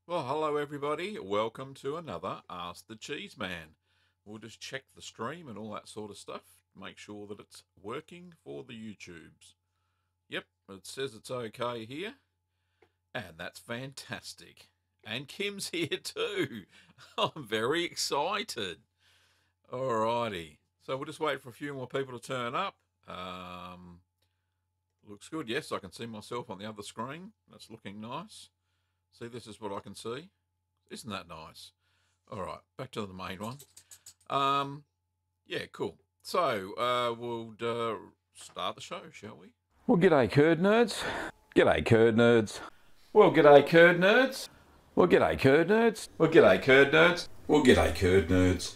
Well, hello everybody. Welcome to another Ask the Cheeseman. We'll just check the stream and all that sort of stuff. Make sure that it's working for the YouTubes. Yep, it says it's okay here. And that's fantastic. And Kim's here too. I'm very excited. Alrighty. So we'll just wait for a few more people to turn up. Looks good. Yes, I can see myself on the other screen. That's looking nice. See, this is what I can see. Isn't that nice? All right, back to the main one. Yeah, cool. So we'll start the show, shall we? Well, g'day, curd nerds. G'day, curd nerds. Well, g'day, curd nerds. Well, g'day, curd nerds. Well, g'day, curd nerds. Well, g'day, curd nerds.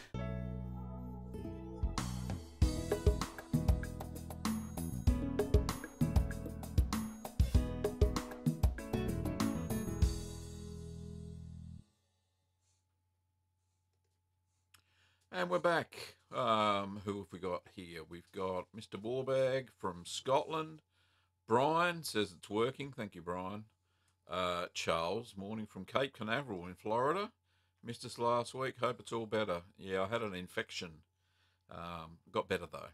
And we're back. Who have we got here? We've got Mr. Ballbag from Scotland. Brian says it's working. Thank you, Brian. Charles, morning from Cape Canaveral in Florida. Missed us last week. Hope it's all better. Yeah, I had an infection. Got better though,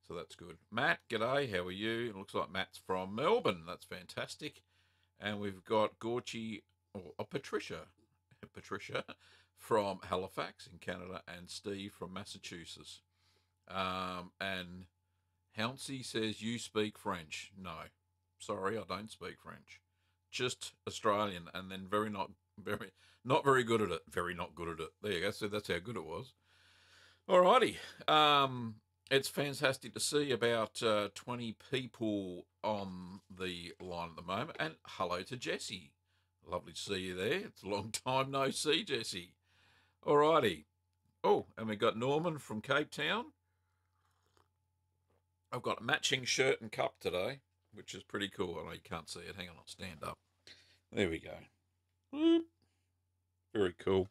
so that's good. Matt, g'day. How are you? It looks like Matt's from Melbourne. That's fantastic. And we've got Gorchie, or Patricia. Patricia from Halifax in Canada, and Steve from Massachusetts. And Hounsey says, you speak French. No, sorry, I don't speak French. Just Australian, and then not very good at it. Very not good at it. There you go. So that's how good it was. Alrighty. It's fantastic to see about 20 people on the line at the moment. And hello to Jessie. Lovely to see you there. It's a long time no see, Jessie. Alrighty. Oh, and we got Norman from Cape Town. I've got a matching shirt and cup today, which is pretty cool. I know you can't see it. Hang on, I'll stand up. There we go. Very cool.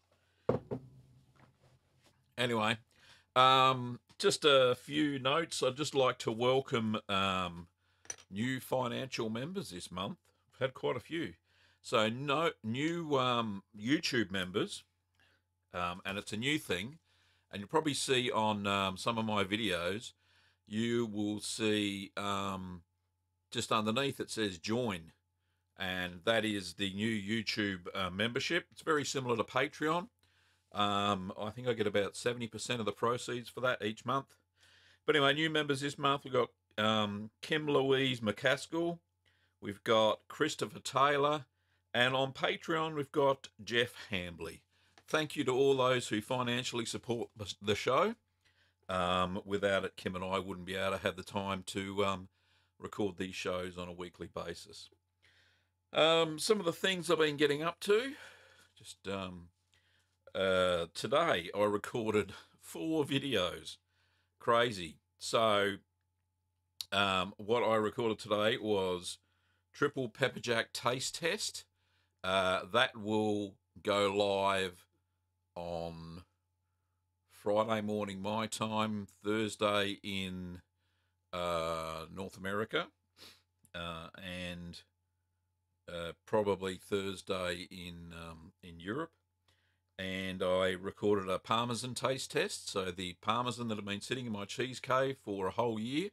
Anyway, just a few notes. I'd just like to welcome new financial members this month. I've had quite a few. So new YouTube members, and it's a new thing. And you'll probably see on some of my videos, you will see just underneath it says join. And that is the new YouTube membership. It's very similar to Patreon. I think I get about 70% of the proceeds for that each month. But anyway, new members this month, we've got Kim Louise McCaskill. We've got Christopher Taylor. And on Patreon, we've got Jeff Hambley. Thank you to all those who financially support the show. Without it, Kim and I wouldn't be able to have the time to record these shows on a weekly basis. Some of the things I've been getting up to. Just today, I recorded 4 videos. Crazy. So, what I recorded today was triple pepper jack taste test. That will go live on Friday morning my time, Thursday in North America, and probably Thursday in Europe. And I recorded a Parmesan taste test. So the Parmesan that had been sitting in my cheese cave for a whole year,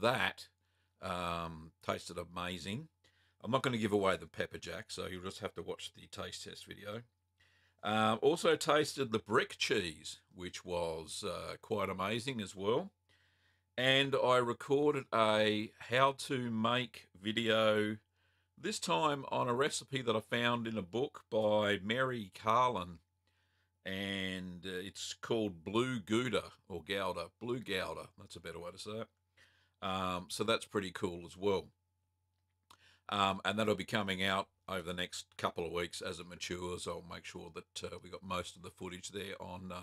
that tasted amazing. I'm not going to give away the pepper jack, so you'll just have to watch the taste test video. Also tasted the brick cheese, which was quite amazing as well. And I recorded a how to make video, this time on a recipe that I found in a book by Mary Carlin. And it's called Blue Gouda, or Gouda. Blue Gouda, that's a better way to say it. So that's pretty cool as well. And that'll be coming out over the next couple of weeks as it matures. I'll make sure that we got most of the footage there on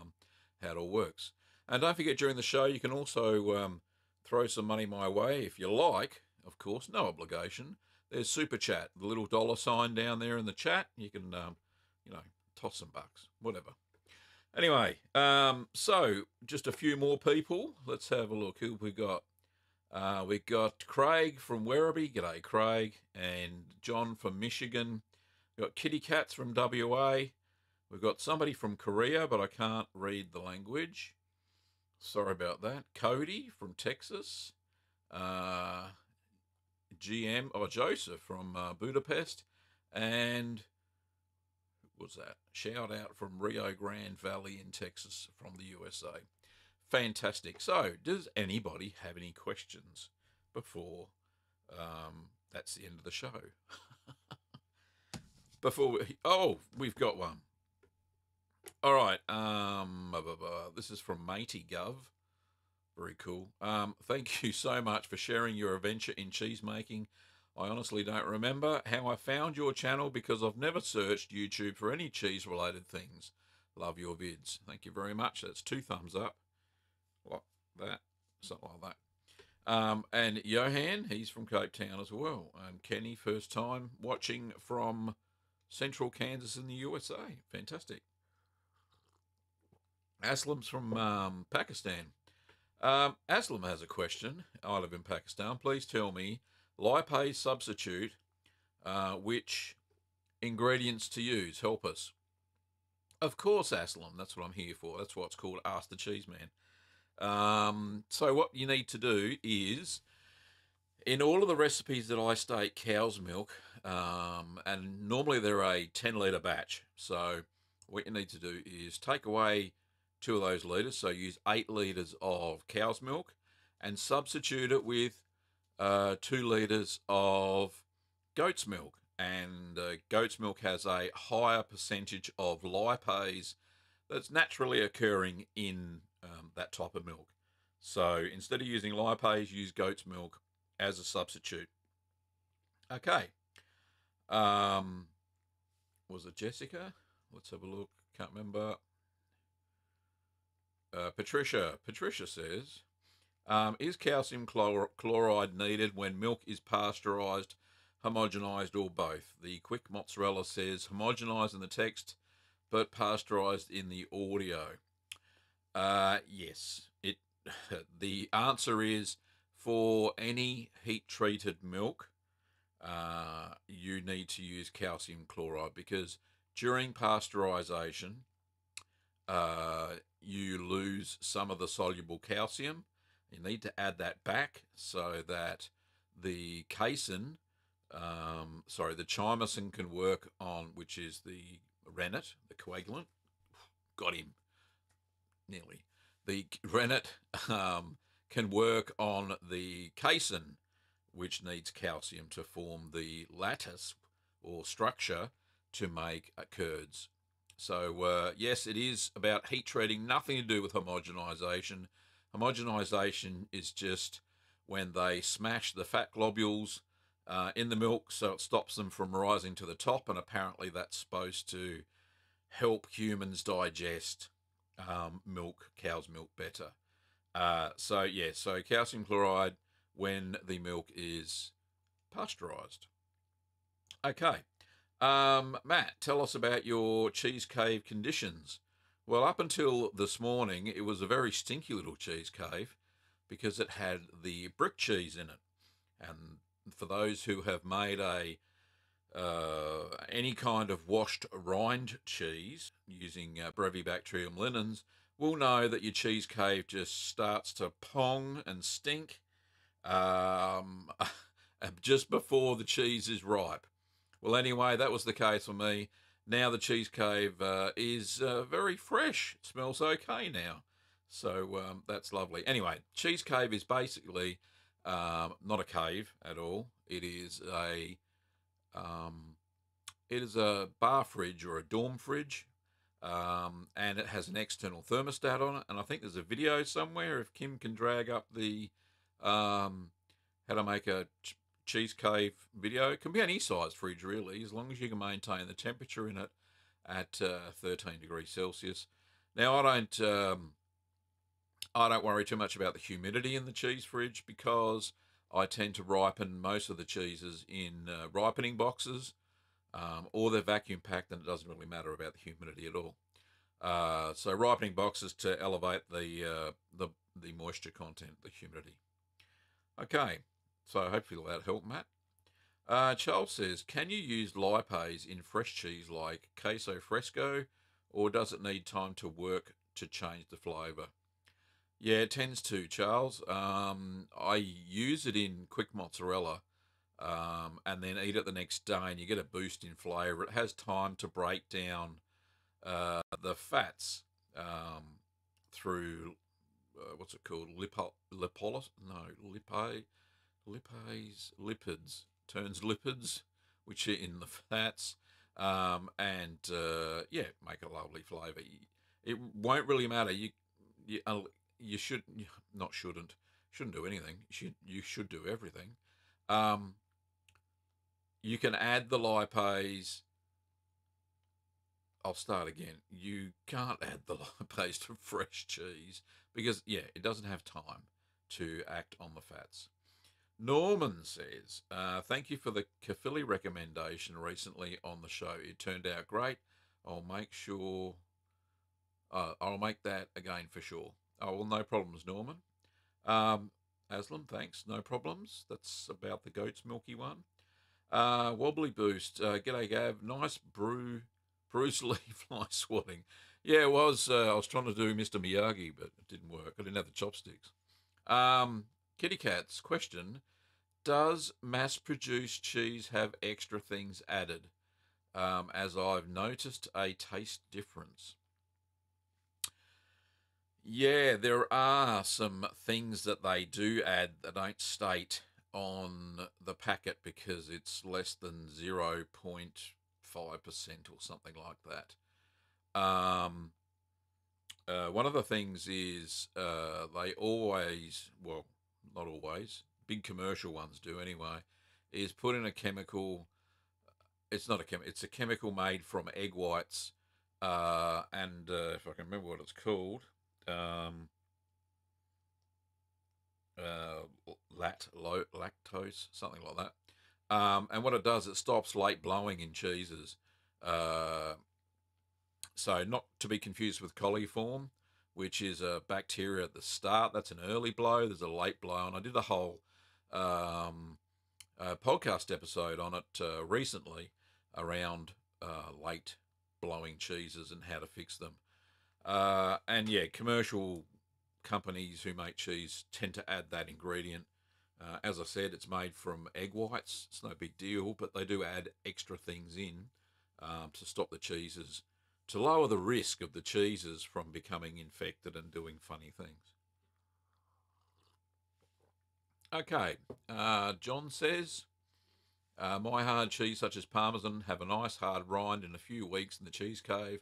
how it all works. And don't forget, during the show, you can also throw some money my way if you like. Of course, no obligation. There's Super Chat, the little $ down there in the chat. You can, toss some bucks, whatever. Anyway, so just a few more people. Let's have a look. Who have we got? We got Craig from Werribee. G'day, Craig. And John from Michigan. We've got Kitty Cats from WA. We've got somebody from Korea, but I can't read the language. Sorry about that. Cody from Texas. Joseph from Budapest. And what was that? Shout out from Rio Grande Valley in Texas from the USA. Fantastic. So, does anybody have any questions before that's the end of the show? We've got one. All right. This is from Matey Gov. Very cool. Thank you so much for sharing your adventure in cheese making. I honestly don't remember how I found your channel because I've never searched YouTube for any cheese related things. Love your vids. Thank you very much. That's 2 thumbs up. Like that. Something like that. And Johan, he's from Cape Town as well. And Kenny, first time watching from Central Kansas in the USA. Fantastic. Aslam's from Pakistan. Aslam has a question. I live in Pakistan. Please tell me, lipase substitute, which ingredients to use? Help us. Of course, Aslam. That's what I'm here for. That's what's called Ask the Cheeseman. So what you need to do is, in all of the recipes that I state cow's milk, and normally they're a 10-litre batch. So what you need to do is take away 2 of those litres, so use 8 litres of cow's milk and substitute it with 2 litres of goat's milk. And goat's milk has a higher percentage of lipase that's naturally occurring in that type of milk. So instead of using lipase, use goat's milk as a substitute. Okay. Was it Jessica? Let's have a look. Can't remember. Patricia says, is calcium chloride needed when milk is pasteurized, homogenized, or both? The quick mozzarella says homogenized in the text, but pasteurized in the audio. Yes. The answer is, for any heat-treated milk, you need to use calcium chloride, because during pasteurization, you lose some of the soluble calcium. You need to add that back so that the casein, the chymosin can work on, which is the rennet, the coagulant. Got him. Nearly. The rennet can work on the casein, which needs calcium to form the lattice or structure to make curds. So, yes, it is about heat treating, nothing to do with homogenization. Homogenization is just when they smash the fat globules in the milk so it stops them from rising to the top, and apparently that's supposed to help humans digest cow's milk better. So calcium chloride when the milk is pasteurized. Okay. Matt, tell us about your cheese cave conditions. Well, up until this morning, it was a very stinky little cheese cave because it had the brick cheese in it. And for those who have made any kind of washed rind cheese using Brevibacterium linens, will know that your cheese cave just starts to pong and stink just before the cheese is ripe. Well, anyway, that was the case for me. Now the cheese cave is very fresh. It smells okay now. So that's lovely. Anyway, cheese cave is basically not a cave at all. It is a bar fridge or a dorm fridge, and it has an external thermostat on it. And I think there's a video somewhere, if Kim can drag up the how to make a cheese cave video. It can be any size fridge really, as long as you can maintain the temperature in it at 13 degrees Celsius. Now I don't worry too much about the humidity in the cheese fridge, because I tend to ripen most of the cheeses in ripening boxes, or they're vacuum packed, and it doesn't really matter about the humidity at all. So ripening boxes to elevate the moisture content, the humidity. Okay, so hopefully that helped, Matt. Charles says, can you use lipase in fresh cheese like Queso Fresco, or does it need time to work to change the flavour? Yeah, it tends to, Charles. I use it in quick mozzarella, and then eat it the next day, and you get a boost in flavour. It has time to break down the fats through what's it called? Lipolysis? No, lipids. Turns lipids, which are in the fats, and yeah, make a lovely flavour. It won't really matter. You should not shouldn't do anything. You should do everything. Um, you can add the lipase. I'll start again. You can't add the lipase to fresh cheese because, yeah, it doesn't have time to act on the fats. Norman says, thank you for the kefili recommendation recently on the show. It turned out great. I'll make sure, I'll make that again for sure. Oh, well, no problems, Norman. Aslan, thanks. No problems. That's about the goat's milky one. Wobbly Boost. G'day, Gav. Nice Bruce Lee fly swatting. Yeah, it was. I was trying to do Mr. Miyagi, but it didn't work. I didn't have the chopsticks. Kitty Cat's question. Does mass-produced cheese have extra things added? As I've noticed a taste difference. Yeah, there are some things that they do add that don't state on the packet because it's less than 0.5% or something like that. One of the things is they always, well, not always, big commercial ones do anyway, is put in a chemical. It's not a chemical. It's a chemical made from egg whites, and if I can remember what it's called, lactose, something like that. And what it does, it stops late blowing in cheeses. So not to be confused with coliform, which is a bacteria at the start. That's an early blow. There's a late blow, and I did a whole podcast episode on it recently around late blowing cheeses and how to fix them. And yeah, commercial companies who make cheese tend to add that ingredient. As I said, it's made from egg whites. It's no big deal, but they do add extra things in to stop the cheeses, to lower the risk of the cheeses from becoming infected and doing funny things. Okay, John says, my hard cheese, such as Parmesan, have a nice hard rind in a few weeks in the cheese cave,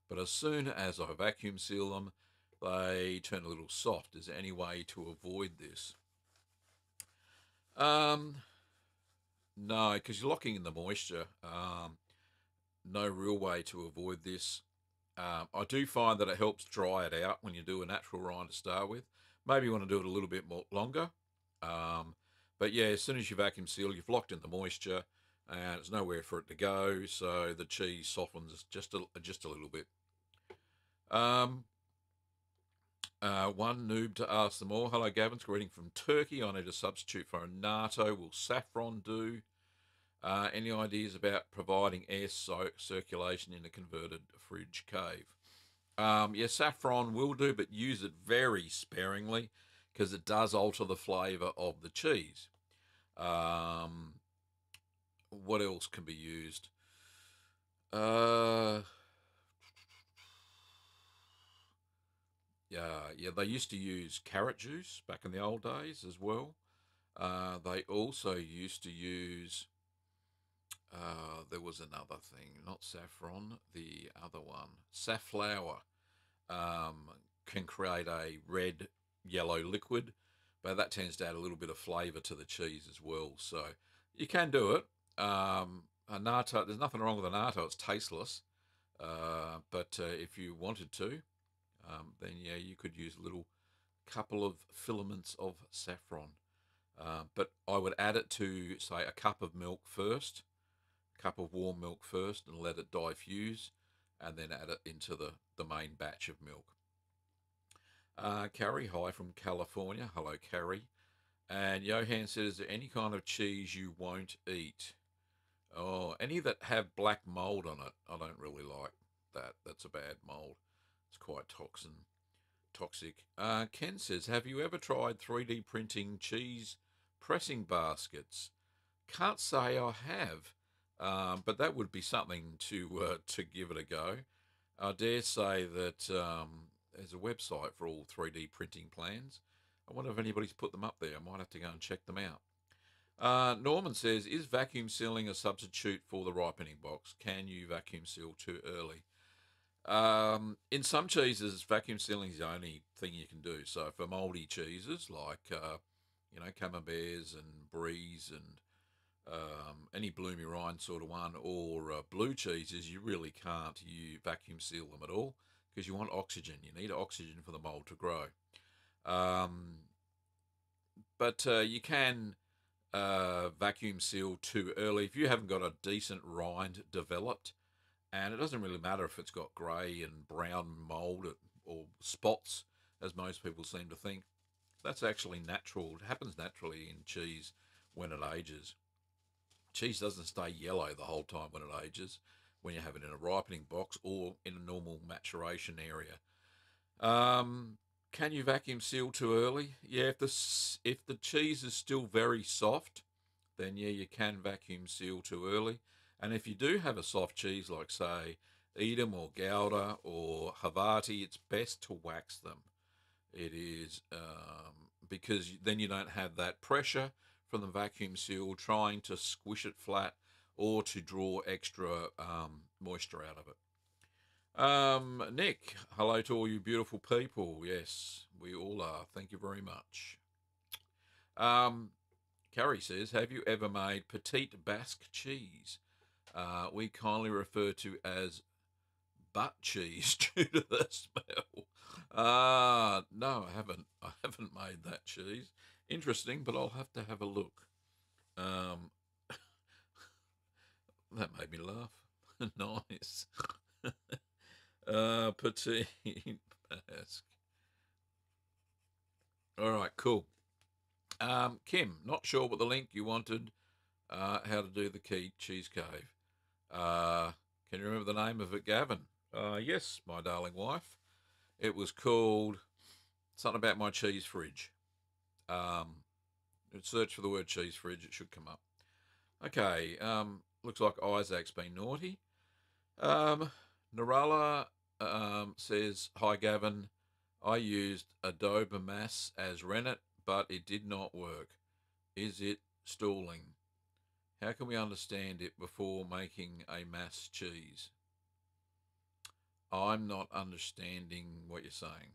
but as soon as I vacuum seal them, they turn a little soft. Is there any way to avoid this? No, because you're locking in the moisture. No real way to avoid this. I do find that it helps dry it out when you do a natural rind to start with. Maybe you want to do it a little bit more longer. But yeah, as soon as you vacuum seal, you've locked in the moisture, and there's nowhere for it to go, so the cheese softens just a little bit. One noob to ask them all. Hello, Gavin. Greeting from Turkey. I need a substitute for a natto. Will saffron do? Any ideas about providing air circulation in a converted fridge cave? Yeah, saffron will do, but use it very sparingly because it does alter the flavour of the cheese. What else can be used? Yeah, they used to use carrot juice back in the old days as well. They also used to use, there was another thing, not saffron, the other one, safflower, can create a red, yellow liquid, but that tends to add a little bit of flavour to the cheese as well. So you can do it. A natto, there's nothing wrong with a natto, it's tasteless. But if you wanted to, then yeah, you could use a little couple of filaments of saffron. But I would add it to, say, a cup of milk first, a cup of warm milk first, and let it diffuse, and then add it into the main batch of milk. Carrie, hi from California. Hello, Carrie. And Johan said, is there any kind of cheese you won't eat? Oh, any that have black mold on it, I don't really like that. That's a bad mold. It's quite toxic. Ken says, have you ever tried 3D printing cheese pressing baskets? Can't say I have, but that would be something to give it a go. I dare say that there's a website for all 3D printing plans. I wonder if anybody's put them up there. I might have to go and check them out. Norman says, is vacuum sealing a substitute for the ripening box? Can you vacuum seal too early? In some cheeses, vacuum sealing is the only thing you can do. So for mouldy cheeses like, Camemberts and Bries and any bloomy rind sort of one, or blue cheeses, you really can't vacuum seal them at all because you want oxygen. You need oxygen for the mold to grow. But you can vacuum seal too early if you haven't got a decent rind developed, and it doesn't really matter if it's got grey and brown mold or spots, as most people seem to think. That's actually natural. It happens naturally in cheese when it ages. Cheese doesn't stay yellow the whole time when it ages, when you have it in a ripening box or in a normal maturation area. Can you vacuum seal too early? Yeah, if the cheese is still very soft, then yeah, you can vacuum seal too early. And if you do have a soft cheese like, say, Edam or Gouda or Havarti, it's best to wax them. It is because then you don't have that pressure from the vacuum seal trying to squish it flat or to draw extra moisture out of it. Nick, hello to all you beautiful people. Yes, we all are. Thank you very much. Carrie says, have you ever made petite Basque cheese? We kindly refer to as butt cheese due to the smell. No, I haven't. I haven't made that cheese. Interesting, but I'll have to have a look. That made me laugh. Nice. Petite Basque. All right, cool. Kim, not sure what the link you wanted. How to do the key cheese cave. Can you remember the name of it, Gavin? Yes, my darling wife. It was called something about my cheese fridge. Search for the word cheese fridge. It should come up. Okay. Looks like Isaac's been naughty. Narala says, hi, Gavin. I used Adobe Mass as rennet, but it did not work. Is it stalling? How can we understand it before making a mass cheese? I'm not understanding what you're saying.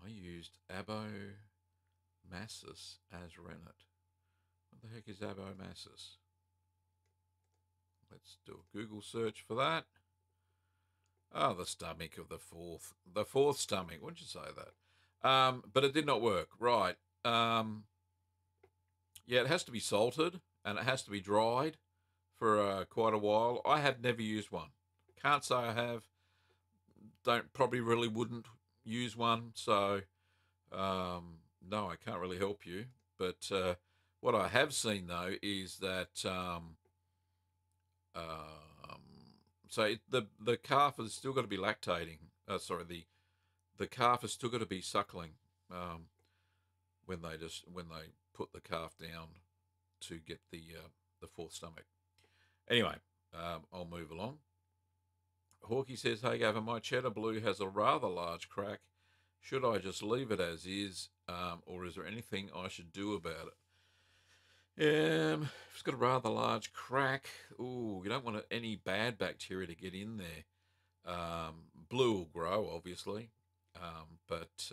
I used Abomassus as rennet. What the heck is Abomassus? Let's do a Google search for that. Oh, the stomach of the fourth stomach. Wouldn't you say that? But it did not work. Right. Yeah, it has to be salted and it has to be dried for quite a while. I have never used one. Can't say I have. Probably really wouldn't use one. So, no, I can't really help you. But what I have seen though is that so the calf has still got to be lactating. The calf has still got to be suckling when they put the calf down to get the fourth stomach. Anyway, I'll move along. Hawkey says, hey Gavin, my cheddar blue has a rather large crack. Should I just leave it as is, or is there anything I should do about it? If it's got a rather large crack, you don't want any bad bacteria to get in there. Blue will grow, obviously, but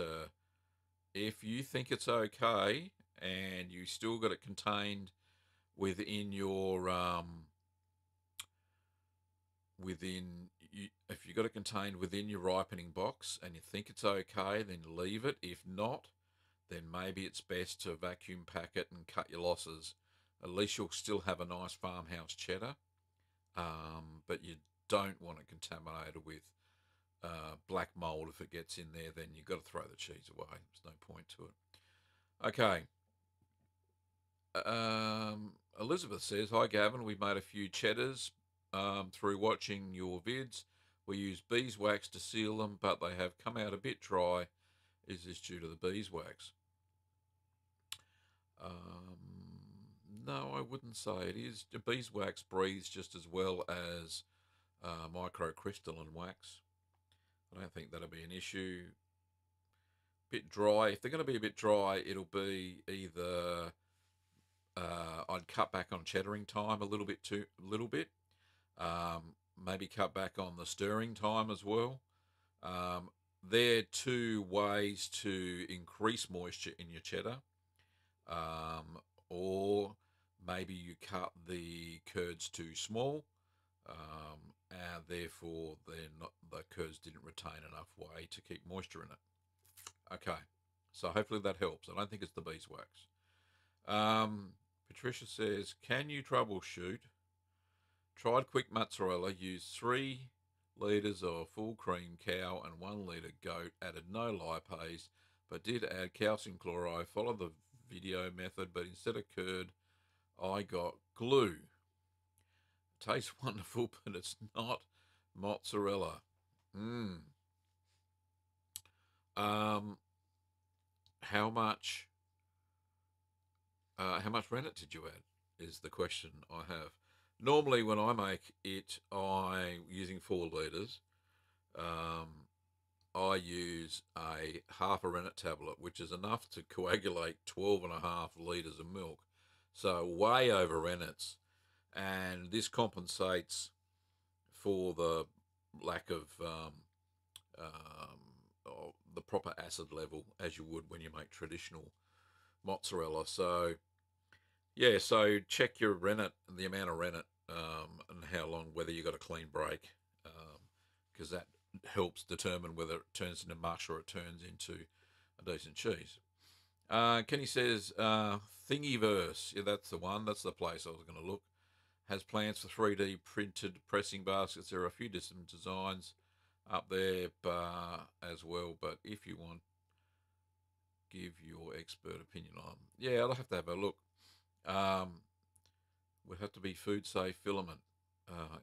if you think it's okay and you still got it contained within your if you got it contained within your ripening box and you think it's okay, then leave it. If not, then maybe it's best to vacuum pack it and cut your losses. At least you'll still have a nice farmhouse cheddar, but you don't want it contaminated with black mold. If it gets in there, then you've got to throw the cheese away. There's no point to it. Okay, Elizabeth says, "Hi Gavin, we've made a few cheddars through watching your vids. We use beeswax to seal them, but they have come out a bit dry. Is this due to the beeswax?" No, I wouldn't say it is. The beeswax breathes just as well as microcrystalline wax. I don't think that'll be an issue. Bit dry. If they're going to be a bit dry, it'll be either I'd cut back on cheddaring time a little bit. Maybe cut back on the stirring time as well. They're two ways to increase moisture in your cheddar. Or maybe you cut the curds too small, and therefore the curds didn't retain enough whey to keep moisture in it. Okay, so hopefully that helps. I don't think it's the beeswax. Patricia says, "Can you troubleshoot? Tried quick mozzarella, used 3 litres of full cream cow and 1 litre goat, added no lipase, but did add calcium chloride, followed the video method, but instead of curd, I got glue. Tastes wonderful, but it's not mozzarella." How much rennet did you add is the question I have. Normally when I make it, using 4 litres, I use a half a rennet tablet, which is enough to coagulate 12.5 litres of milk. So way over rennets, and this compensates for the lack of the proper acid level as you would when you make traditional mozzarella. So yeah, so check your rennet, the amount of rennet, and how long, whether you got a clean break, because that helps determine whether it turns into mush or it turns into a decent cheese. Kenny says, Thingiverse, yeah, that's the one, that's the place I was going to look, has plans for 3D printed pressing baskets. There are a few different designs up there as well, but if you want, give your expert opinion on them. Yeah, I'll have to have a look. Would have to be food safe filament.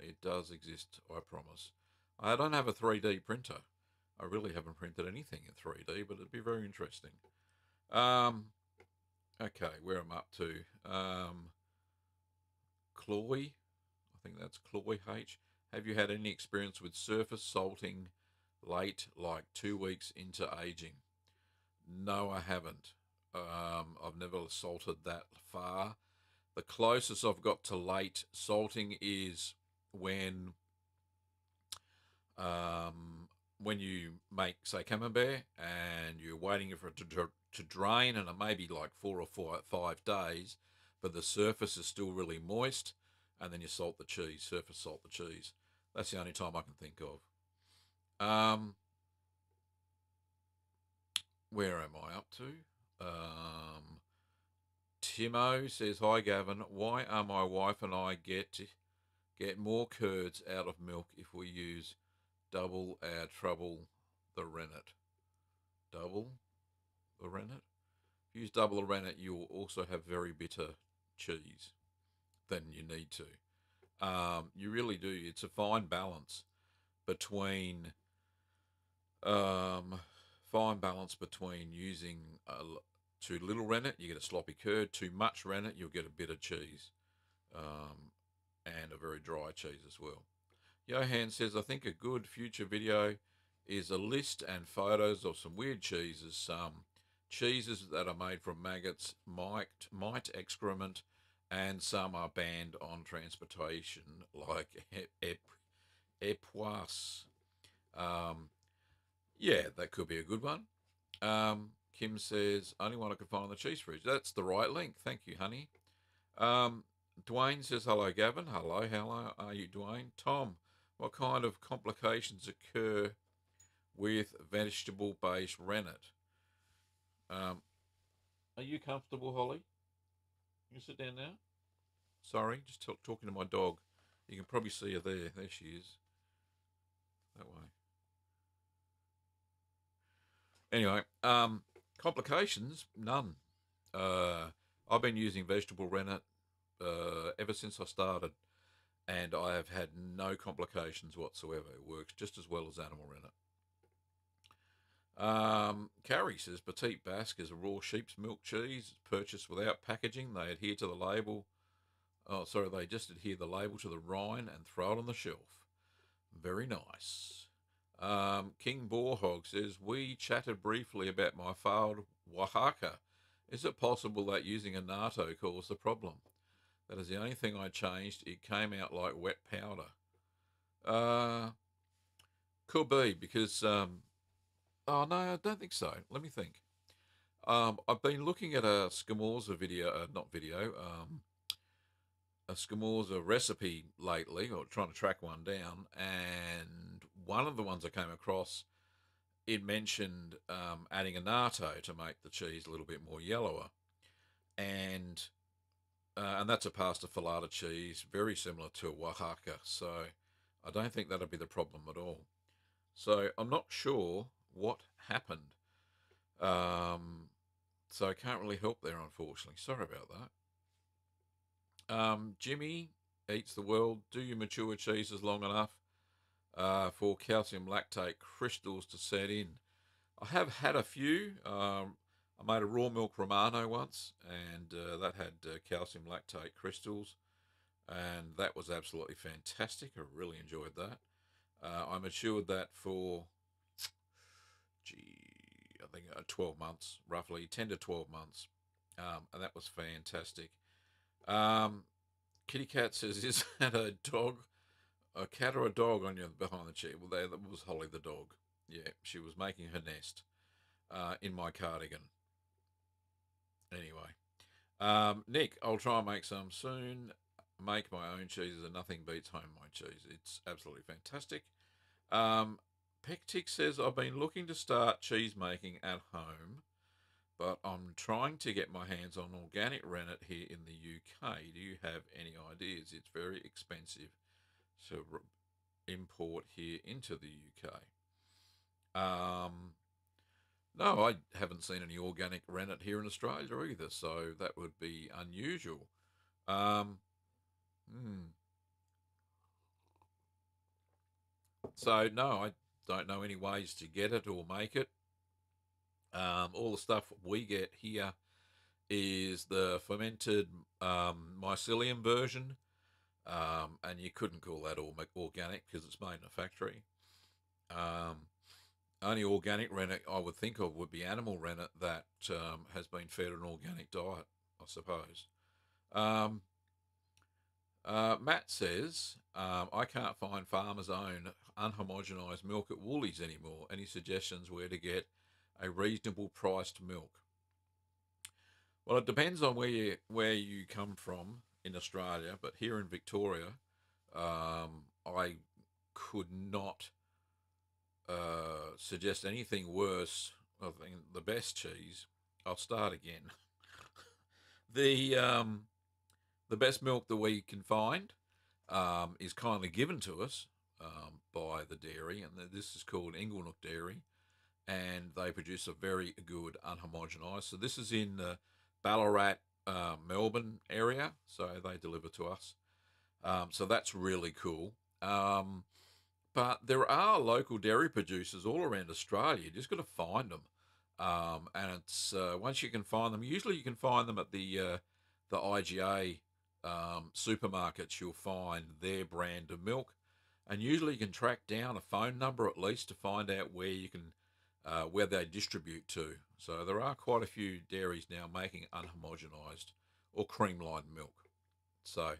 It does exist, I promise. I don't have a 3D printer. I really haven't printed anything in 3D, but it'd be very interesting. Okay, where am I up to? Cloy, I think that's Cloy H. Have you had any experience with surface salting late, like 2 weeks into aging? No, I haven't. I've never salted that far. The closest I've got to late salting is when you make, say, camembert, and you're waiting for it to drain, and it may be like 4 or 5 days, but the surface is still really moist, and then you salt the cheese, surface salt the cheese. That's the only time I can think of. Where am I up to? Timo says, "Hi Gavin, why are my wife and I get more curds out of milk if we use double our trouble the rennet?" Double the rennet? If you use double the rennet, you will also have very bitter cheese than you need to. You really do. It's a fine balance between using too little rennet, you get a sloppy curd. Too much rennet, you'll get a bitter cheese, and a very dry cheese as well. Johan says, "I think a good future video is a list and photos of some weird cheeses. Some cheeses that are made from maggots, mite excrement, and some are banned on transportation, like epoisse." Yeah, that could be a good one. Kim says, "Only one I can find on the cheese fridge." That's the right link. Thank you, honey. Dwayne says, "Hello, Gavin." Hello, how are you, Dwayne? Tom, what kind of complications occur with vegetable-based rennet? Are you comfortable, Holly? You sit down now? Sorry, just talking to my dog. You can probably see her there. There she is. That way. Anyway, complications, none. I've been using vegetable rennet ever since I started, and I have had no complications whatsoever. It works just as well as animal rennet. Carrie says Petite Basque is a raw sheep's milk cheese purchased without packaging. They adhere to the label. Oh, sorry, they just adhere the label to the rind and throw it on the shelf. Very nice. King Boarhog says, we chatted briefly about my failed Oaxaca. Is it possible that using a natto caused the problem? That is the only thing I changed. It came out like wet powder. Could be because, oh no, I don't think so. Let me think. I've been looking at a Scamorza video, a Scamorza recipe lately, or trying to track one down, and one of the ones I came across, it mentioned adding a natto to make the cheese a little bit more yellower, and that's a pasta filata cheese, very similar to Oaxaca. So I don't think that'll be the problem at all. So I'm not sure what happened. So I can't really help there, unfortunately. Sorry about that. Jimmy eats the world. Do you mature cheeses long enough for calcium lactate crystals to set in? I have had a few. I made a raw milk Romano once, and that had calcium lactate crystals, and that was absolutely fantastic. I really enjoyed that. I matured that for, I think 12 months, roughly 10 to 12 months, and that was fantastic. Kitty Cat says, is that a dog, a cat or a dog on you behind the chair? Well, that was Holly the dog. Yeah, she was making her nest in my cardigan. Anyway, Nick, I'll try and make some soon. Make my own cheeses, and nothing beats homemade cheese. It's absolutely fantastic. Pectic says, I've been looking to start cheese making at home, but I'm trying to get my hands on organic rennet here in the UK. Do you have any ideas? It's very expensive to import here into the UK. No, I haven't seen any organic rennet here in Australia either, so that would be unusual. So no, I don't know any ways to get it or make it. All the stuff we get here is the fermented mycelium version, and you couldn't call that organic because it's made in a factory. Only organic rennet I would think of would be animal rennet that has been fed an organic diet, I suppose. Matt says, I can't find farmers' own unhomogenized milk at Woolies anymore. Any suggestions where to get a reasonable priced milk? Well, it depends on where you come from in Australia, but here in Victoria, I could not suggest anything worse. I think the best cheese. I'll start again. The best milk that we can find is kindly given to us by the dairy, and this is called Inglenook Dairy, and they produce a very good unhomogenized. So this is in the Ballarat, Melbourne area, so they deliver to us. So that's really cool. But there are local dairy producers all around Australia. You just got to find them, and it's once you can find them. Usually, you can find them at the IGA supermarkets. You'll find their brand of milk, and usually you can track down a phone number at least to find out where you can where they distribute to. So there are quite a few dairies now making unhomogenized or cream-lined milk. So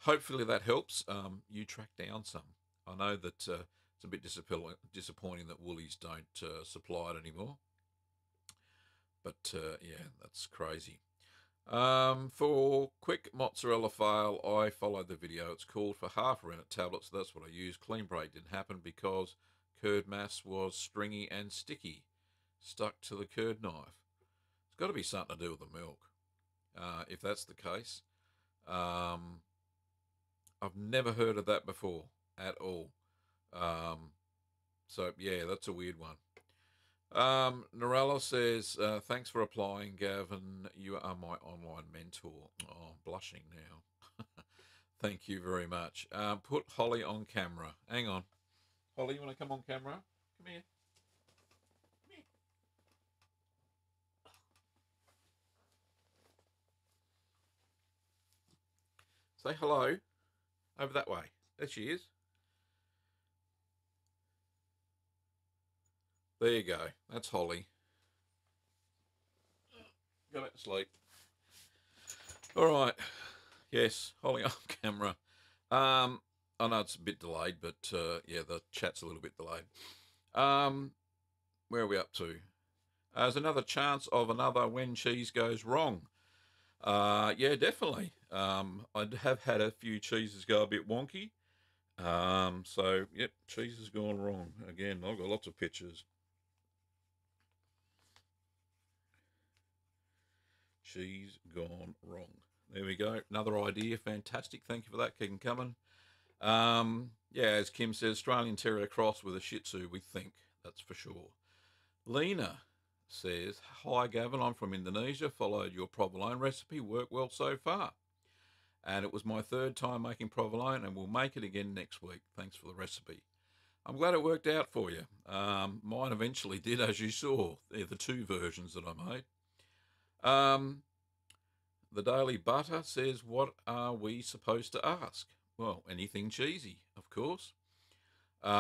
hopefully that helps you track down some. I know that it's a bit disappointing that Woolies don't supply it anymore. But yeah, that's crazy. For quick mozzarella fail, I followed the video. It's called for half rennet tablets. So that's what I used. Clean break didn't happen because curd mass was stringy and sticky, stuck to the curd knife. It's got to be something to do with the milk. If that's the case, I've never heard of that before at all. So yeah, that's a weird one. Norella says, thanks for applying, Gavin. You are my online mentor. Oh, I'm blushing now. Thank you very much. Put Holly on camera. Hang on. Holly, you want to come on camera? Come here. Come here. Say hello. Over that way. There she is. There you go. That's Holly. Go back to sleep. All right. Yes, Holly on camera. I know it's a bit delayed, but yeah, the chat's a little bit delayed. Where are we up to? There's another chance of another when cheese goes wrong. Yeah, definitely. I have had a few cheeses go a bit wonky. So, yep, cheese has gone wrong. Again, I've got lots of pictures. Cheese gone wrong. There we go. Another idea. Fantastic. Thank you for that. Keep them coming. Yeah, as Kim says, Australian Terrier cross with a Shih Tzu, we think. That's for sure. Lena says, hi, Gavin. I'm from Indonesia. Followed your provolone recipe. Worked well so far. And it was my third time making provolone, and we'll make it again next week. Thanks for the recipe. I'm glad it worked out for you. Mine eventually did, as you saw. They're the two versions that I made. The Daily Butter says, what are we supposed to ask? Well, anything cheesy, of course. Where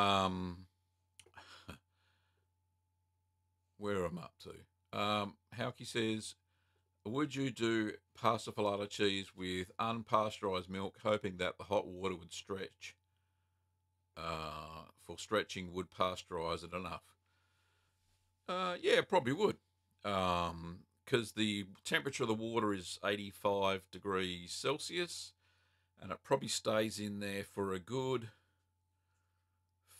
am I up to? Hauke says, would you do pasta filata cheese with unpasteurized milk, hoping that the hot water would stretch? For stretching, would pasteurize it enough? Yeah, probably would. Because the temperature of the water is 85 degrees Celsius, and it probably stays in there for a good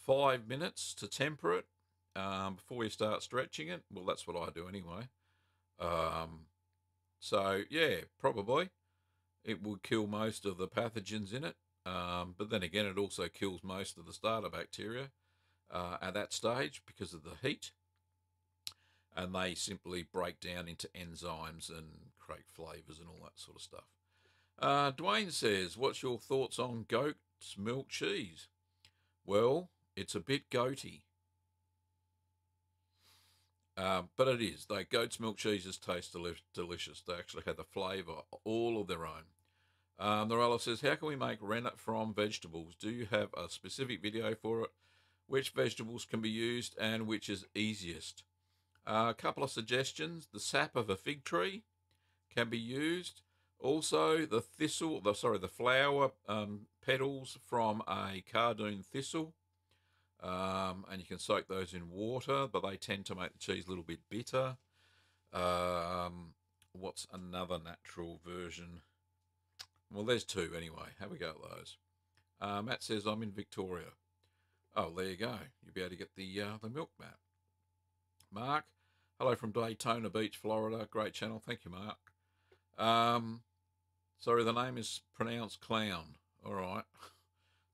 5 minutes to temper it before you start stretching it. Well, that's what I do anyway. So, yeah, probably. It would kill most of the pathogens in it. But then again, it also kills most of the starter bacteria at that stage because of the heat. And they simply break down into enzymes and create flavours and all that sort of stuff. Dwayne says, what's your thoughts on goat's milk cheese? Well, it's a bit goaty. But it is. Goat's milk cheeses taste delicious. They actually have the flavour all of their own. Norella says, how can we make rennet from vegetables? Do you have a specific video for it? Which vegetables can be used and which is easiest? A couple of suggestions. The sap of a fig tree can be used. Also, the flower petals from a cardoon thistle. And you can soak those in water, but they tend to make the cheese a little bit bitter. What's another natural version? Well, there's two anyway. Have a go at those. Matt says, I'm in Victoria. Oh, there you go. You'll be able to get the milk map. Mark, hello from Daytona Beach, Florida. Great channel. Thank you, Mark. Sorry, the name is pronounced Clown. All right.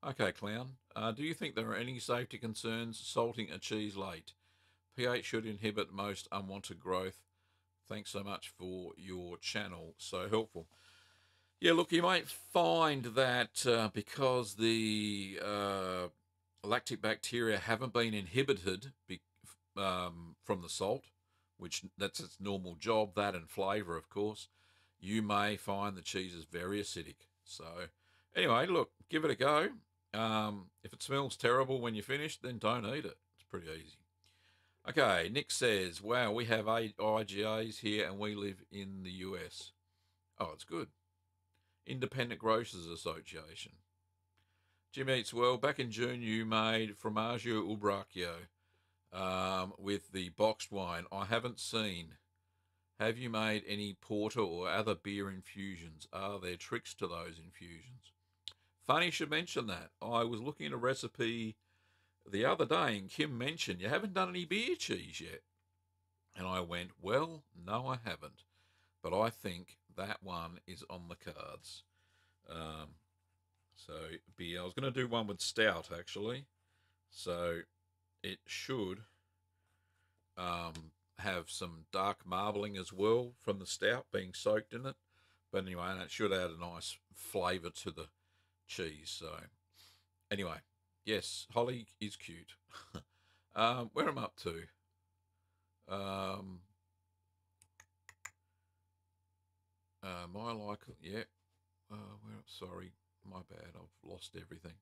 Okay, Clown. Do you think there are any safety concerns salting a cheese late? pH should inhibit most unwanted growth. Thanks so much for your channel. So helpful. Yeah, look, you might find that because the lactic bacteria haven't been inhibited from the salt, which that's its normal job, that and flavour, of course, you may find the cheese is very acidic. So anyway, look, give it a go. If it smells terrible when you're finished, then don't eat it. It's pretty easy. Okay, Nick says, wow, we have 8 IGAs here and we live in the US. Oh, it's good. Independent Grocers Association. Jim Eats Well, back in June you made Formaggio Ubracchio with the boxed wine. I haven't seen. Have you made any porter or other beer infusions? Are there tricks to those infusions? Funny you should mention that. I was looking at a recipe the other day and Kim mentioned, you haven't done any beer cheese yet. And I went, well, no, I haven't. But I think that one is on the cards. So beer, I was going to do one with stout, actually. So it should have some dark marbling as well from the stout being soaked in it. But anyway, and it should add a nice flavour to the cheese. So anyway, yes, Holly is cute. Where am I up to? Yeah. Sorry, my bad. I've lost everything.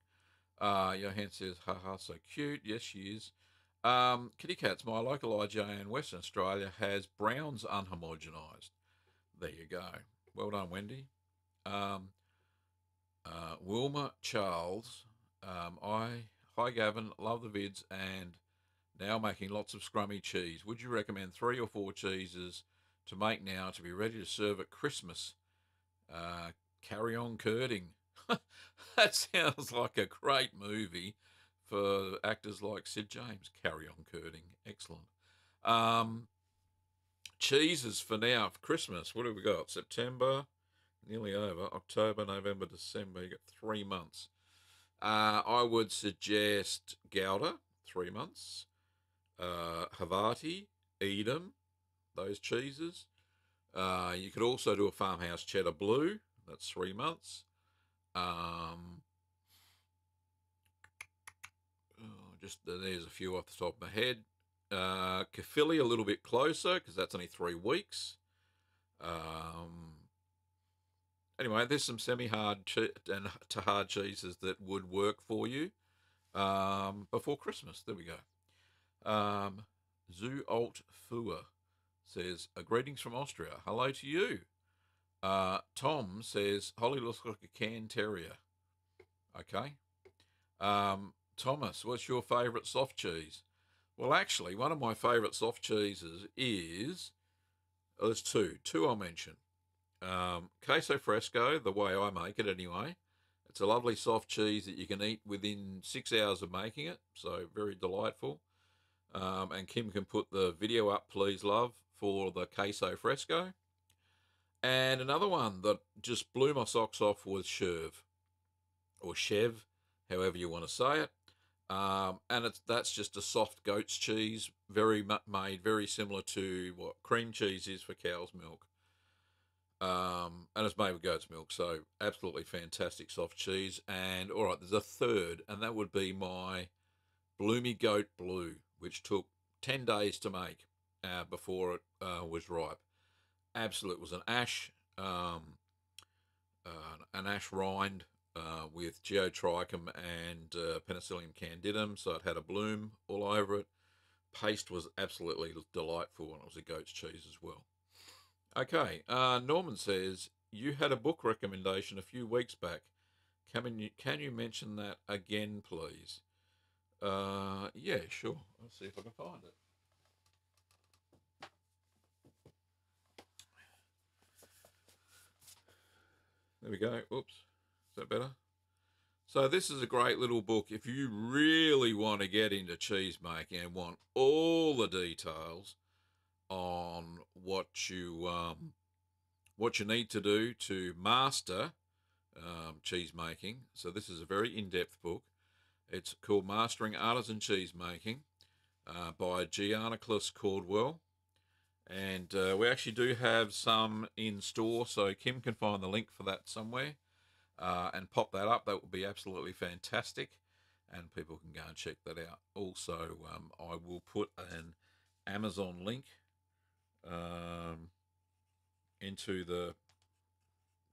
Johan says, haha, so cute. Yes, she is. Kitty Cats, my local IGA in Western Australia has Brown's Unhomogenized. There you go. Well done, Wendy. Wilma Charles, hi Gavin, love the vids and now making lots of scrummy cheese. Would you recommend 3 or 4 cheeses to make now to be ready to serve at Christmas? Carry on curding. That sounds like a great movie for actors like Sid James. Carry on curding. Excellent. Cheeses for now for Christmas. What have we got? September, nearly over. October, November, December. You got 3 months. I would suggest Gouda, 3 months. Havarti, Edam, those cheeses. You could also do a farmhouse cheddar blue. That's 3 months. There's a few off the top of my head. Caerphilly a little bit closer because that's only 3 weeks. Anyway, there's some semi-hard and to hard cheeses that would work for you before Christmas. There we go. Zoo Alt Fua says, greetings from Austria. Hello to you. Tom says, Holly looks like a canned terrier. Okay. Thomas, what's your favourite soft cheese? Well, actually, one of my favourite soft cheeses is, there's two. Two I'll mention. Queso Fresco, the way I make it anyway. It's a lovely soft cheese that you can eat within 6 hours of making it, so very delightful. And Kim can put the video up, please, love, for the Queso Fresco. And another one that just blew my socks off was Chev, or Chev, however you want to say it. And that's just a soft goat's cheese, made very similar to what cream cheese is for cow's milk. And it's made with goat's milk, so absolutely fantastic soft cheese. And all right, there's a third, and that would be my Bloomy Goat Blue, which took 10 days to make before it was ripe. Absolute was an ash rind with geotrichum and Penicillium candidum, so it had a bloom all over it. Paste was absolutely delightful, and it was a goat's cheese as well. Okay, Norman says, you had a book recommendation a few weeks back. Can you mention that again, please? Yeah, sure. I'll see if I can find it. There we go. Oops. Is that better? So this is a great little book. If you really want to get into cheese making and want all the details on what you need to do to master cheese making. So this is a very in-depth book. It's called Mastering Artisan Cheese Making by Gianniclas Caldwell. And we actually do have some in store, so Kim can find the link for that somewhere and pop that up. That would be absolutely fantastic, and people can go and check that out. Also, I will put an Amazon link into the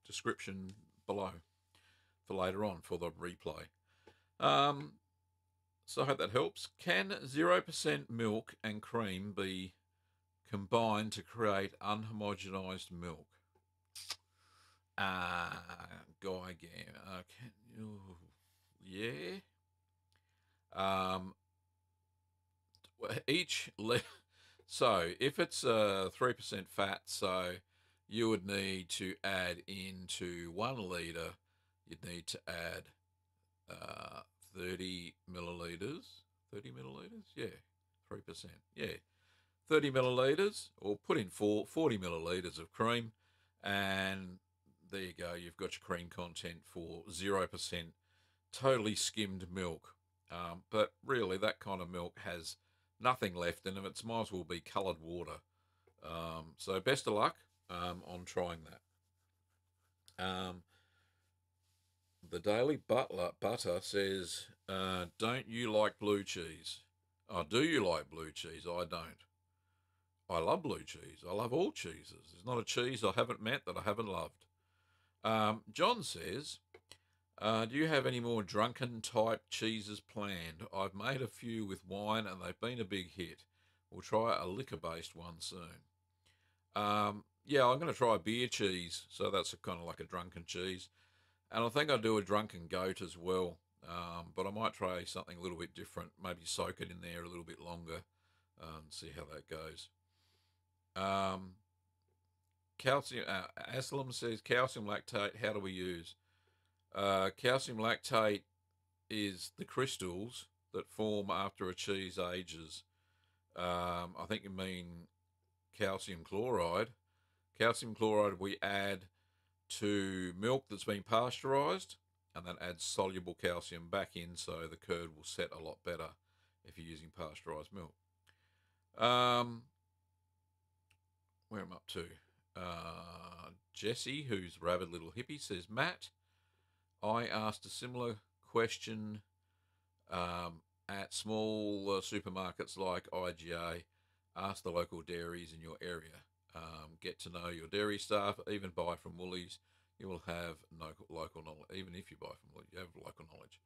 description below for later on for the replay. So I hope that helps. Can 0% milk and cream be combined to create unhomogenized milk? Guy again. Yeah. So if it's 3% fat, so you would need to add into 1 litre, you'd need to add 30 millilitres. 30 millilitres? Yeah, 3%. Yeah, 30 millilitres, or put in 40 millilitres of cream, and there you go. You've got your cream content for 0% totally skimmed milk. But really, that kind of milk has nothing left in them. It might as well be coloured water. So best of luck on trying that. The Daily Butter says, don't you like blue cheese? Oh, do you like blue cheese? I don't. I love blue cheese. I love all cheeses. There's not a cheese I haven't met that I haven't loved. John says, do you have any more drunken type cheeses planned? I've made a few with wine and they've been a big hit. We'll try a liquor-based one soon. Yeah, I'm going to try a beer cheese. So that's kind of like a drunken cheese. And I think I'll do a drunken goat as well. But I might try something a little bit different. Maybe soak it in there a little bit longer and see how that goes. Calcium. Aslam says calcium lactate. How do we use? Calcium lactate is the crystals that form after a cheese ages. I think you mean calcium chloride. Calcium chloride we add to milk that's been pasteurized, and then add soluble calcium back in, so the curd will set a lot better if you're using pasteurized milk. Where am I up to? Jesse, who's rabid little hippie, says, Matt, I asked a similar question at small supermarkets like IGA. Ask the local dairies in your area. Get to know your dairy staff. Even buy from Woolies. You will have local knowledge. Even if you buy from Woolies, you have local knowledge.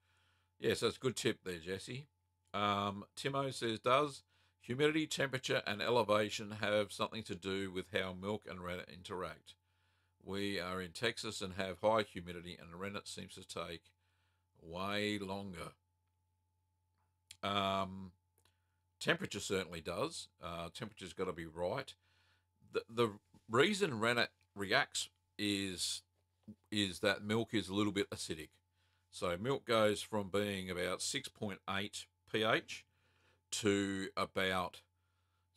Yeah, so it's a good tip there, Jesse. Timo says, does humidity, temperature, and elevation have something to do with how milk and rennet interact? We are in Texas and have high humidity, and rennet seems to take way longer. Temperature certainly does. Temperature's got to be right. The reason rennet reacts is that milk is a little bit acidic. So milk goes from being about 6.8 pH to about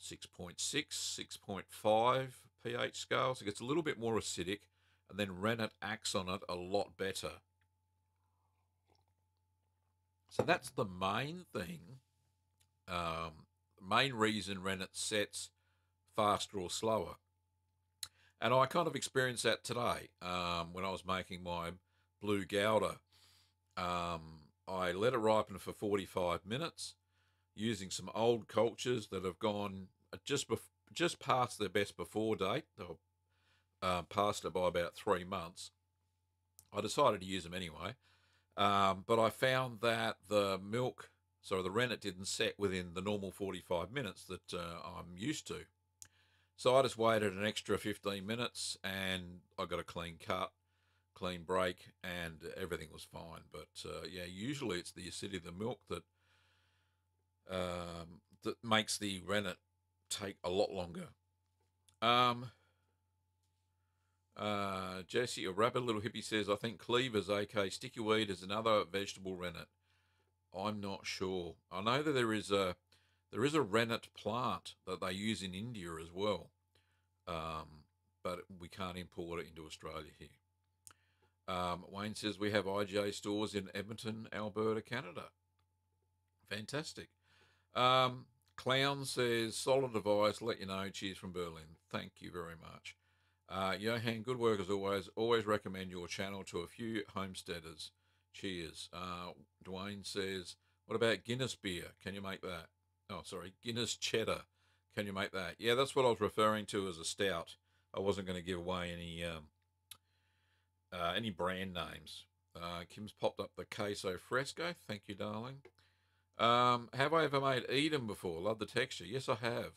6.6, 6.5 pH scale. So it gets a little bit more acidic, and then rennet acts on it a lot better. So that's the main thing. Main reason rennet sets faster or slower. And I kind of experienced that today when I was making my blue gouda. I let it ripen for 45 minutes using some old cultures that have gone just past their best before date. They're past it by about 3 months. I decided to use them anyway. But I found that the rennet didn't set within the normal 45 minutes that I'm used to. So I just waited an extra 15 minutes and I got a clean cut, clean break, and everything was fine. But yeah, usually it's the acidity of the milk that makes the rennet take a lot longer. Jesse, a rabid little hippie, says, I think cleavers, aka sticky weed, is another vegetable rennet. I'm not sure. I know that there is a rennet plant that they use in India as well, but we can't import it into Australia here. Wayne says we have IGA stores in Edmonton, Alberta, Canada. Fantastic. Clown says, solid advice, let you know. Cheers from Berlin. Thank you very much. Johan, good work as always. Always recommend your channel to a few homesteaders. Cheers. Dwayne says, what about Guinness beer? Can you make that? Oh, sorry, Guinness Cheddar. Can you make that? Yeah, that's what I was referring to as a stout. I wasn't going to give away any brand names. Kim's popped up the Queso Fresco. Thank you, darling. Have I ever made Edam before? Love the texture. Yes, I have.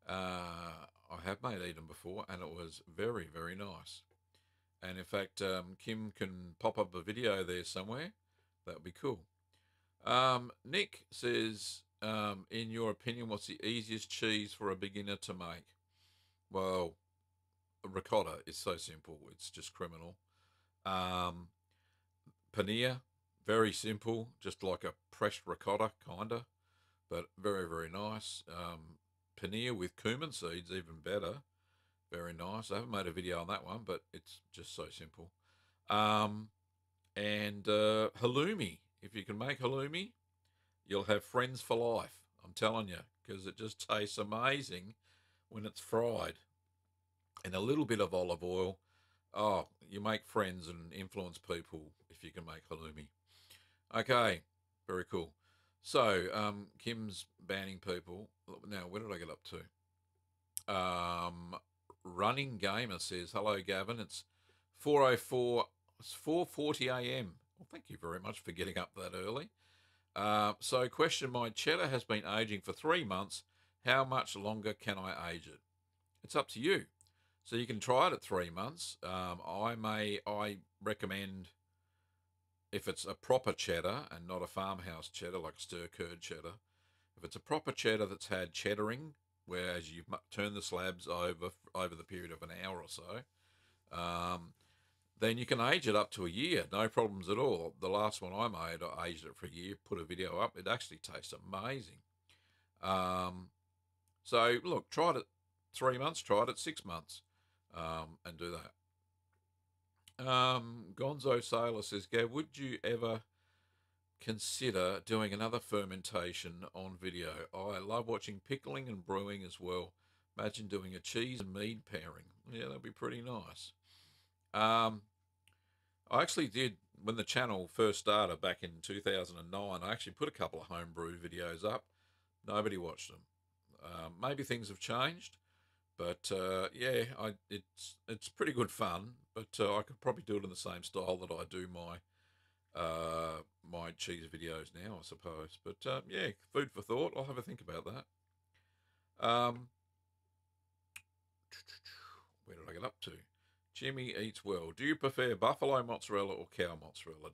I have made Edam before, and it was very, very nice. And in fact, Kim can pop up a video there somewhere. That would be cool. Nick says, in your opinion, what's the easiest cheese for a beginner to make? Well, ricotta is so simple. It's just criminal. Paneer, very simple, just like a pressed ricotta, kinda, but very, very nice. Paneer with cumin seeds, even better. Very nice. I haven't made a video on that one, but it's just so simple. And halloumi. If you can make halloumi, you'll have friends for life. I'm telling you, because it just tastes amazing when it's fried. And a little bit of olive oil. Oh, you make friends and influence people if you can make halloumi. Okay, very cool. So, Kim's banning people. Now, where did I get up to? Running Gamer says, "Hello, Gavin. It's 4:04. It's 4:40 a.m. Well, thank you very much for getting up that early. So, question: my cheddar has been aging for 3 months. How much longer can I age it? It's up to you. So you can try it at 3 months. I recommend, if it's a proper cheddar and not a farmhouse cheddar like stir curd cheddar, if it's a proper cheddar that's had cheddaring, whereas you turn the slabs over the period of an hour or so, then you can age it up to a year, no problems at all. The last one I made, I aged it for a year, put a video up. It actually tastes amazing. So look, try it at 3 months, try it at 6 months, and do that. Gonzo Sailor says, Gav, would you ever consider doing another fermentation on video? I love watching pickling and brewing as well. Imagine doing a cheese and mead pairing. Yeah, that'd be pretty nice. I actually did, when the channel first started back in 2009, I actually put a couple of homebrew videos up. Nobody watched them. Maybe things have changed. But yeah, it's pretty good fun. But I could probably do it in the same style that I do my cheese videos now, I suppose. But yeah, food for thought. I'll have a think about that. Where did I get up to? Jimmy eats well. Do you prefer buffalo mozzarella or cow mozzarella?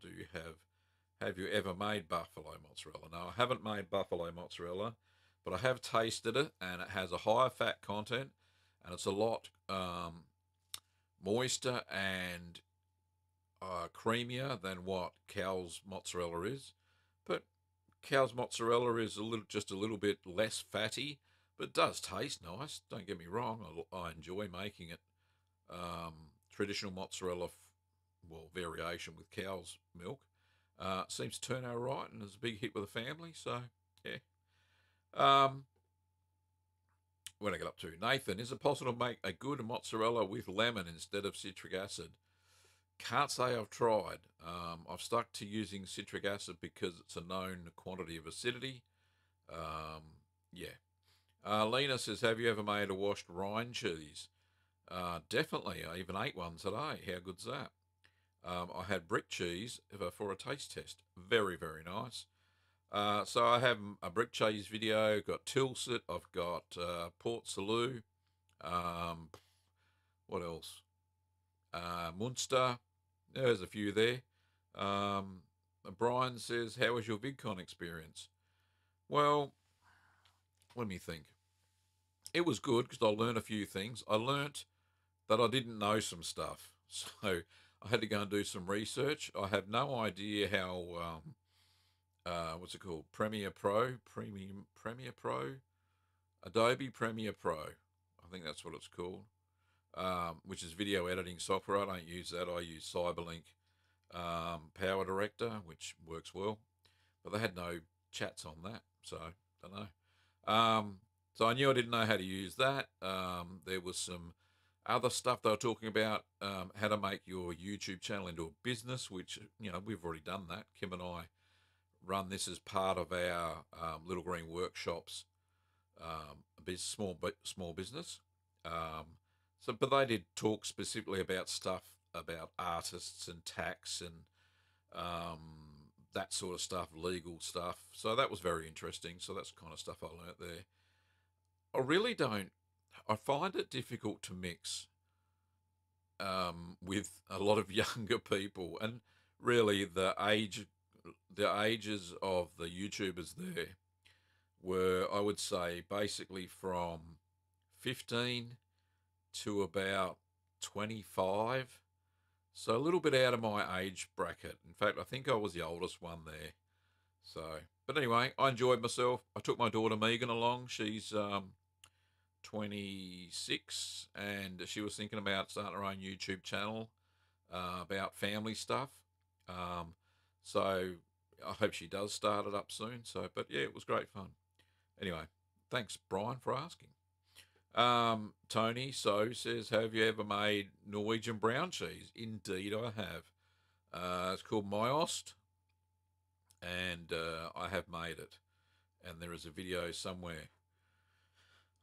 Have you ever made buffalo mozzarella? No, I haven't made buffalo mozzarella, but I have tasted it, and it has a higher fat content, and it's a lot moister and creamier than what cow's mozzarella is. But cow's mozzarella is just a little bit less fatty, but it does taste nice. Don't get me wrong. I enjoy making it. Traditional mozzarella, variation with cow's milk, seems to turn out right, and is a big hit with the family. So yeah. Where did I get up to? Nathan, is it possible to make a good mozzarella with lemon instead of citric acid? Can't say I've tried. I've stuck to using citric acid because it's a known quantity of acidity. Yeah. Lena says, have you ever made a washed rind cheese? Definitely. I even ate one today. How good's that? I had brick cheese for a taste test. Very, very nice. So I have a brick cheese video, got Tilsit, I've got Port Salut, what else? Munster, there's a few there. Brian says, how was your VidCon experience? Well, let me think. It was good because I learned a few things. I learnt that I didn't know some stuff. So I had to go and do some research. I have no idea how... what's it called? Premiere Pro, Adobe Premiere Pro. I think that's what it's called. Which is video editing software. I don't use that. I use Cyberlink Power Director, which works well. But they had no chats on that, so I don't know. So I knew I didn't know how to use that. There was some other stuff they were talking about, how to make your YouTube channel into a business, which, we've already done that. Kim and I run this as part of our Little Green Workshops, small business. But they did talk specifically about stuff about artists and tax and that sort of stuff, legal stuff. So that was very interesting. So that's the kind of stuff I learnt there. I find it difficult to mix with a lot of younger people, and really the ages of the YouTubers there were, I would say, basically from 15 to about 25. So a little bit out of my age bracket. In fact, I think I was the oldest one there. So, but anyway, I enjoyed myself. I took my daughter Megan along. She's 26, and she was thinking about starting her own YouTube channel about family stuff. So I hope she does start it up soon. So, but yeah, it was great fun. Anyway, thanks, Brian, for asking. Tony says, have you ever made Norwegian brown cheese? Indeed, I have. It's called Myost, and I have made it. And there is a video somewhere.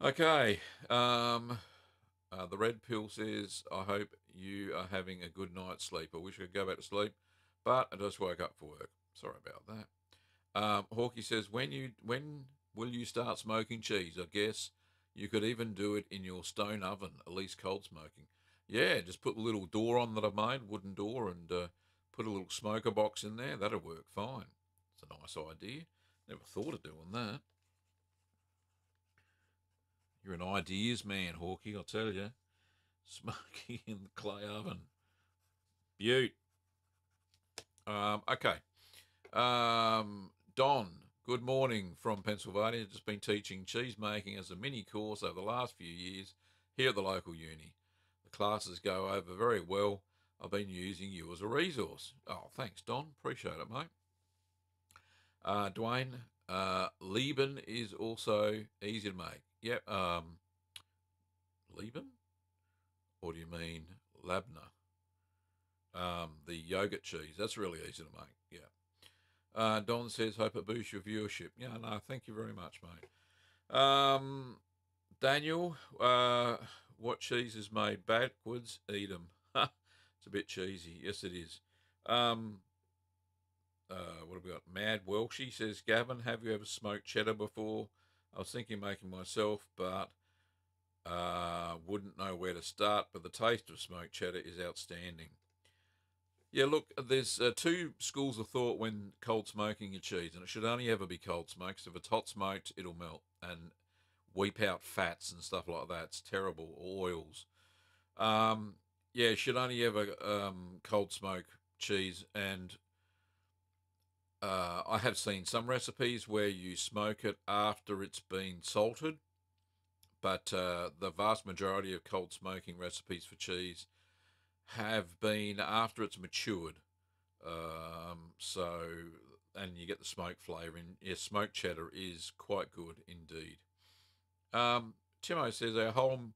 Okay. The red pill says, I hope you are having a good night's sleep. I wish I could go back to sleep, but I just woke up for work. Sorry about that. Hawkey says, when will you start smoking cheese? I guess you could even do it in your stone oven, at least cold smoking. Yeah, just put the little door on that I've made, wooden door, and put a little smoker box in there. That'll work fine. It's a nice idea. Never thought of doing that. You're an ideas man, Hawkey, I'll tell you. Smoking in the clay oven. Beaut. Okay. Don, good morning from Pennsylvania. Just been teaching cheese making as a mini course over the last few years here at the local uni. The classes go over very well. I've been using you as a resource. Oh, thanks, Don. Appreciate it, mate. Dwayne, Lieben is also easy to make. Yep. Lieben? Or do you mean Labna? The yogurt cheese. That's really easy to make. Yeah. Don says, hope it boosts your viewership. Yeah, no, thank you very much, mate. Daniel, what cheese is made backwards? Eat 'em. It's a bit cheesy. Yes, it is. What have we got? Mad Welshie says, Gavin, have you ever smoked cheddar before? I was thinking making myself, but wouldn't know where to start. But the taste of smoked cheddar is outstanding. Yeah, look, there's two schools of thought when cold smoking your cheese, and it should only ever be cold smoked. So if it's hot smoked, it'll melt and weep out fats and stuff like that. It's terrible. Oils. Yeah, it should only ever cold smoke cheese, and I have seen some recipes where you smoke it after it's been salted, but the vast majority of cold smoking recipes for cheese have been after it's matured. And you get the smoke flavour in. Yeah, smoked cheddar is quite good indeed. Timo says our whole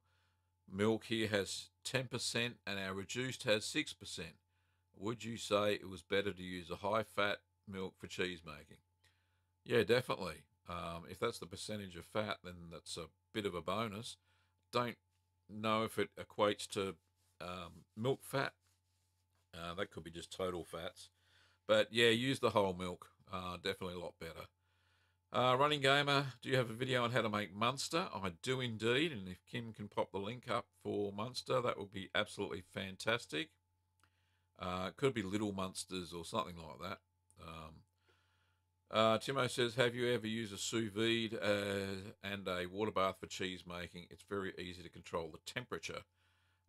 milk here has 10% and our reduced has 6%. Would you say it was better to use a high fat milk for cheese making? Yeah, definitely. If that's the percentage of fat, then that's a bit of a bonus. Don't know if it equates to milk fat. That could be just total fats. But yeah, use the whole milk. Definitely a lot better. Running Gamer, do you have a video on how to make Munster? I do indeed, and if Kim can pop the link up for Munster, that would be absolutely fantastic. It could be Little Munsters or something like that. Timo says, have you ever used a sous vide and a water bath for cheese making? It's very easy to control the temperature.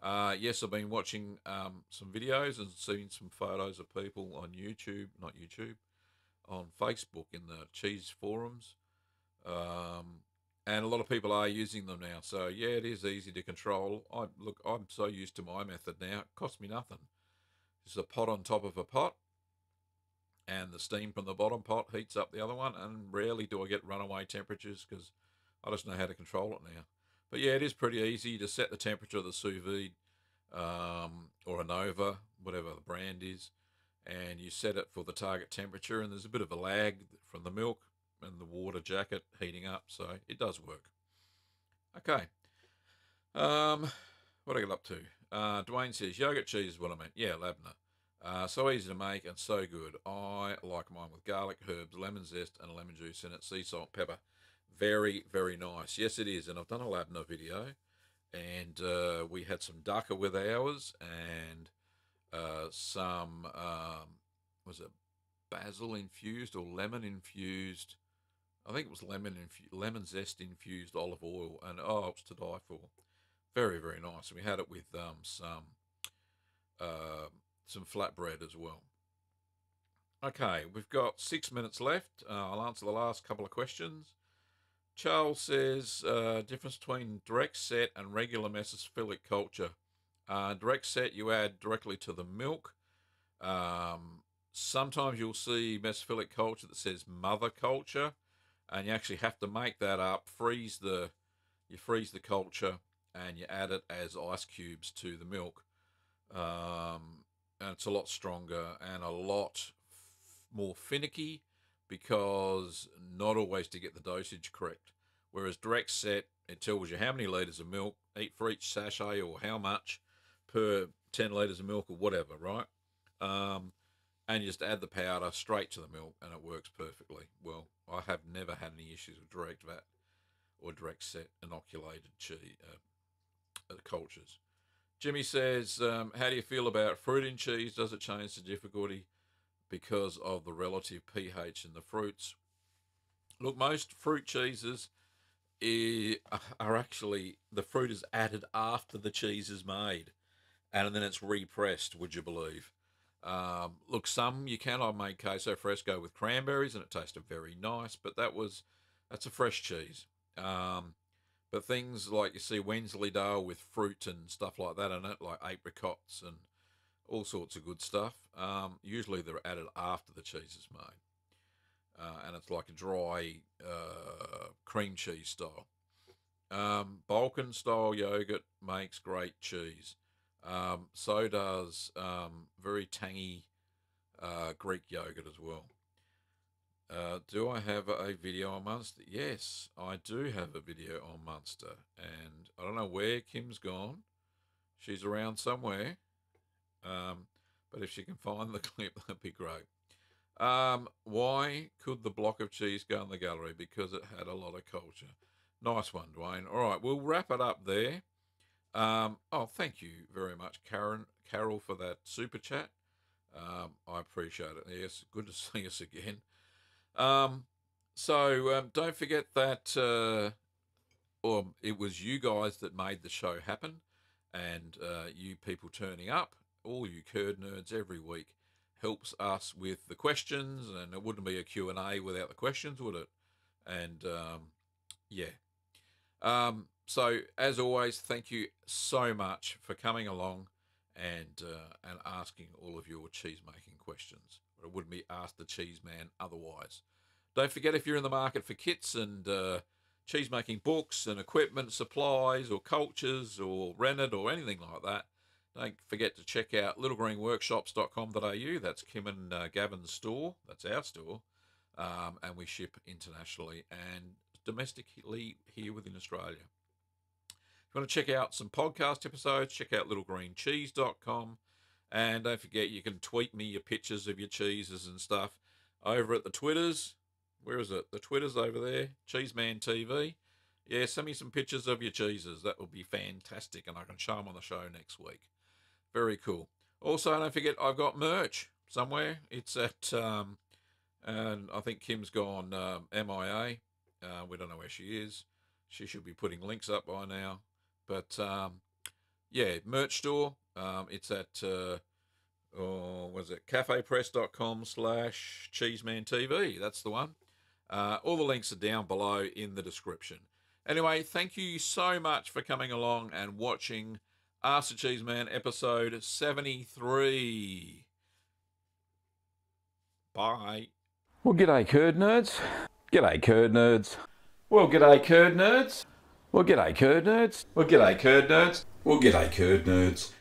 Yes, I've been watching some videos and seen some photos of people on YouTube, not YouTube, on Facebook in the cheese forums. And a lot of people are using them now. So, yeah, it is easy to control. I'm so used to my method now. It costs me nothing. Just a pot on top of a pot, and the steam from the bottom pot heats up the other one, and rarely do I get runaway temperatures because I just know how to control it now. But yeah, it is pretty easy to set the temperature of the sous vide or a Nova, whatever the brand is, and you set it for the target temperature, and there's a bit of a lag from the milk and the water jacket heating up, so it does work. Okay. What I get up to? Dwayne says, yogurt cheese is what I meant. Yeah, Labna. So easy to make and so good. I like mine with garlic, herbs, lemon zest, and lemon juice in it, sea salt, pepper. Very, very nice. Yes, it is. And I've done a Labna video, and we had some ducker with ours, and some, was it basil infused or lemon infused? I think it was lemon zest infused olive oil, and oh, it's to die for. Very, very nice. We had it with some flatbread as well. Okay, we've got 6 minutes left. I'll answer the last couple of questions. Charles says, difference between direct set and regular mesophilic culture. Direct set, you add directly to the milk. Sometimes you'll see mesophilic culture that says mother culture, and you actually have to make that up, you freeze the culture, and you add it as ice cubes to the milk. And it's a lot stronger and a lot more finicky, because not always to get the dosage correct. Whereas direct set, it tells you how many litres of milk for each sachet, or how much per 10 litres of milk or whatever, right? And you just add the powder straight to the milk, and it works perfectly well. I have never had any issues with direct vat or direct set inoculated cultures. Jimmy says, how do you feel about fruit in cheese? Does it change the difficulty because of the relative pH in the fruits? Look, most fruit cheeses are actually, the fruit is added after the cheese is made, and then it's repressed, would you believe? Look, some you can. I made Queso Fresco with cranberries, and it tasted very nice, but that's a fresh cheese. But things like you see Wensleydale with fruit and stuff like that in it, like apricots and all sorts of good stuff, usually they're added after the cheese is made. And it's like a dry cream cheese style. Balkan style yogurt makes great cheese. So does very tangy Greek yogurt as well. Do I have a video on Munster? Yes, I do have a video on Munster, and I don't know where Kim's gone. She's around somewhere, but if she can find the clip, that'd be great. Why could the block of cheese go in the gallery? Because it had a lot of culture. Nice one, Dwayne. All right, we'll wrap it up there. Oh, thank you very much, Carol, for that super chat. I appreciate it. Yes, good to see us again. So don't forget that it was you guys that made the show happen, and you people turning up, all you curd nerds every week, helps us with the questions, and it wouldn't be a Q&A without the questions, would it? And yeah. So as always, thank you so much for coming along and asking all of your cheese making questions. It wouldn't be Ask the Cheeseman otherwise. Don't forget, if you're in the market for kits and cheese making books and equipment, supplies or cultures or Rennet or anything like that, don't forget to check out littlegreenworkshops.com.au. That's Kim and Gavin's store. That's our store. And we ship internationally and domestically here within Australia. If you want to check out some podcast episodes, check out littlegreencheese.com. And don't forget, you can tweet me your pictures of your cheeses and stuff over at the Twitters. Where is it? The Twitter's over there. Cheeseman TV. Yeah, send me some pictures of your cheeses. That would be fantastic, and I can show them on the show next week. Very cool. Also, don't forget, I've got merch somewhere. It's at, and I think Kim's gone MIA. We don't know where she is. She should be putting links up by now. But, yeah, merch store. It's at, cafepress.com/cheesemantv. That's the one. All the links are down below in the description. Anyway, thank you so much for coming along and watching Ask the Cheeseman episode 73. Bye. Well, g'day, curd nerds. G'day, curd nerds. Well, g'day, curd nerds. Well, g'day, curd nerds. Well, g'day, curd nerds. Well, g'day, curd nerds.